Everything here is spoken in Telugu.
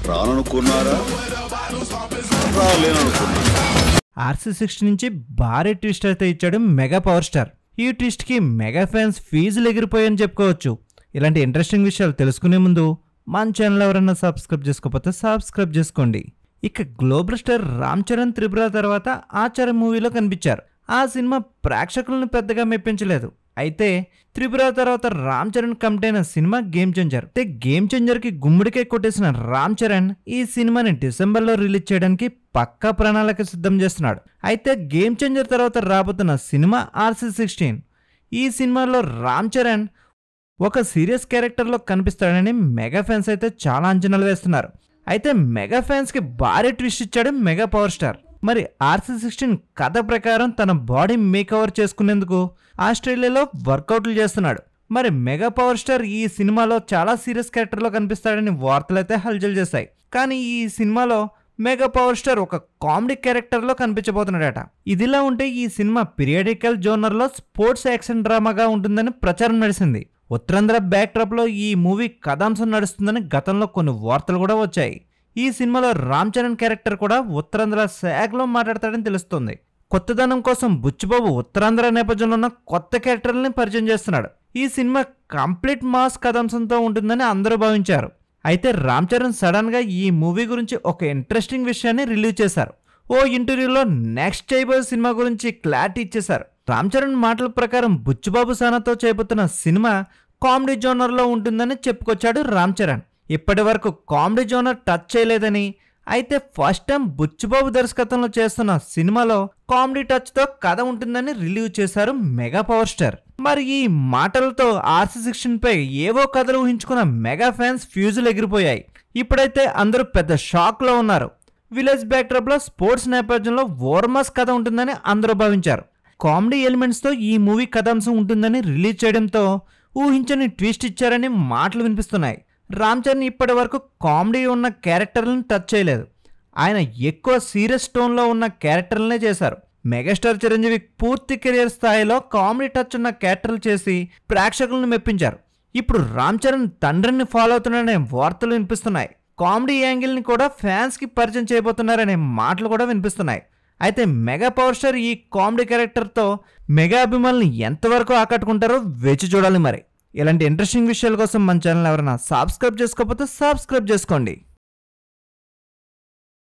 రాననుకున్నారా రాలేననుకున్నారా RC-60 నుంచి భారీ ట్విస్ట్ అయితే ఇచ్చాడు మెగా పవర్ స్టార్. ఈ ట్విస్ట్ కి మెగా ఫ్యాన్స్ ఫీజులు ఎగిరిపోయాయని చెప్పుకోవచ్చు. ఇలాంటి ఇంట్రెస్టింగ్ విషయాలు తెలుసుకునే ముందు మన ఛానల్ ఎవరైనా సబ్స్క్రైబ్ చేసుకోకపోతే సబ్స్క్రైబ్ చేసుకోండి. ఇక గ్లోబల్ స్టార్ రామ్ చరణ్ త్రిపుర తర్వాత ఆచార్య మూవీలో కనిపించారు. ఆ సినిమా ప్రేక్షకులను పెద్దగా మెప్పించలేదు. అయితే త్రిపుర తర్వాత రామ్ చరణ్ కమిట్ అయిన cinema game changer. Game changer కి గుమ్మడికే కొట్టేసిన రామ్ చరణ్ ఈ సినిమాని డిసెంబర్లో రిలీజ్ చేయడానికి పక్కా ప్రణాళిక సిద్ధం చేస్తున్నాడు. అయితే గేమ్ చేంజర్ తర్వాత రాబోతున్న సినిమా RC-16. ఈ సినిమాలో రామ్ చరణ్ ఒక సీరియస్ క్యారెక్టర్లో కనిపిస్తాడని మెగా ఫ్యాన్స్ అయితే చాలా అంచనాలు వేస్తున్నారు. అయితే మెగా ఫ్యాన్స్ కి భారీ ట్విస్ట్ ఇచ్చాడు మెగా పవర్ స్టార్. మరి RC-16 కథ ప్రకారం తన బాడీ మేకవర్ చేసుకునేందుకు ఆస్ట్రేలియాలో వర్కౌట్లు చేస్తున్నాడు. మరి మెగా పవర్ స్టార్ ఈ సినిమాలో చాలా సీరియస్ క్యారెక్టర్లో కనిపిస్తాడని వార్తలు అయితే హల్చల్ చేశాయి. కానీ ఈ సినిమాలో మెగా పవర్ స్టార్ ఒక కామెడీ క్యారెక్టర్లో కనిపించబోతున్నాడట. ఇదిలా ఉంటే ఈ సినిమా పీరియాడికల్ జోనర్లో స్పోర్ట్స్ యాక్షన్ డ్రామాగా ఉంటుందని ప్రచారం నడిచింది. ఉత్తరాంధ్ర బ్యాక్డ్రాప్ లో ఈ మూవీ కథాంశం నడుస్తుందని గతంలో కొన్ని వార్తలు కూడా వచ్చాయి. ఈ సినిమాలో రామ్ చరణ్ క్యారెక్టర్ కూడా ఉత్తరాంధ్ర శాఖలో మాట్లాడతాడని తెలుస్తుంది. కొత్తదనం కోసం బుచ్చిబాబు ఉత్తరాంధ్ర నేపథ్యంలో ఉన్న కొత్త క్యారెక్టర్లని పరిచయం చేస్తున్నాడు. ఈ సినిమా కంప్లీట్ మాస్ కథాంశంతో ఉంటుందని అందరూ భావించారు. అయితే రామ్ చరణ్ సడన్ గా ఈ మూవీ గురించి ఒక ఇంట్రెస్టింగ్ విషయాన్ని రిలీజ్ చేశారు. ఓ ఇంటర్వ్యూలో నెక్స్ట్ చేయబోయే సినిమా గురించి క్లారిటీ ఇచ్చేశారు. రామ్ చరణ్ మాటల ప్రకారం బుచ్చిబాబు సానాతో చేయబోతున్న సినిమా కామెడీ జోనర్లో ఉంటుందని చెప్పుకొచ్చాడు రామ్ చరణ్. ఇప్పటి వరకు కామెడీ జోనర్ టచ్ చేయలేదని, అయితే ఫస్ట్ టైం బుచ్చిబాబు దర్శకత్వంలో చేస్తున్న సినిమాలో కామెడీ టచ్ తో కథ ఉంటుందని రిలీవ్ చేశారు మెగా పవర్ స్టార్. మరి ఈ మాటలతో RC-16 పై ఏవో కథలు ఊహించుకున్న మెగా ఫ్యాన్స్ ఫ్యూజులు ఎగిరిపోయాయి. ఇప్పుడైతే అందరూ పెద్ద షాక్ లో ఉన్నారు. విలేజ్ బ్యాక్డ్రాప్ లో స్పోర్ట్స్ నేపథ్యంలో వార్మస్ కథ ఉంటుందని అందరూ భావించారు. కామెడీ ఎలిమెంట్స్ తో ఈ మూవీ కథాంశం ఉంటుందని రిలీజ్ చేయడంతో ఊహించని ట్విస్ట్ ఇచ్చారని మాటలు వినిపిస్తున్నాయి. రామ్ చరణ్ ఇప్పటి వరకు కామెడీ ఉన్న క్యారెక్టర్లను టచ్ చేయలేదు. ఆయన ఎక్కువ సీరియస్ టోన్లో ఉన్న క్యారెక్టర్లనే చేశారు. మెగాస్టార్ చిరంజీవి పూర్తి కెరియర్ స్థాయిలో కామెడీ టచ్ ఉన్న క్యారెక్టర్లు చేసి ప్రేక్షకులను మెప్పించారు. ఇప్పుడు రామ్ చరణ్ తండ్రిని ఫాలో అవుతున్నాడనే వార్తలు వినిపిస్తున్నాయి. కామెడీ యాంగిల్ని కూడా ఫ్యాన్స్కి పరిచయం చేయబోతున్నారనే మాటలు కూడా వినిపిస్తున్నాయి. అయితే మెగా పవర్ స్టార్ ఈ కామెడీ క్యారెక్టర్తో మెగా అభిమానులు ఎంతవరకు ఆకట్టుకుంటారో వేచి చూడాలి. మరి ఇలాంటి ఇంట్రెస్టింగ్ విషయాల కోసం మన ఛానల్ ఎవరైనా సబ్స్క్రైబ్ చేసుకోకపోతే సబ్స్క్రైబ్ చేసుకోండి.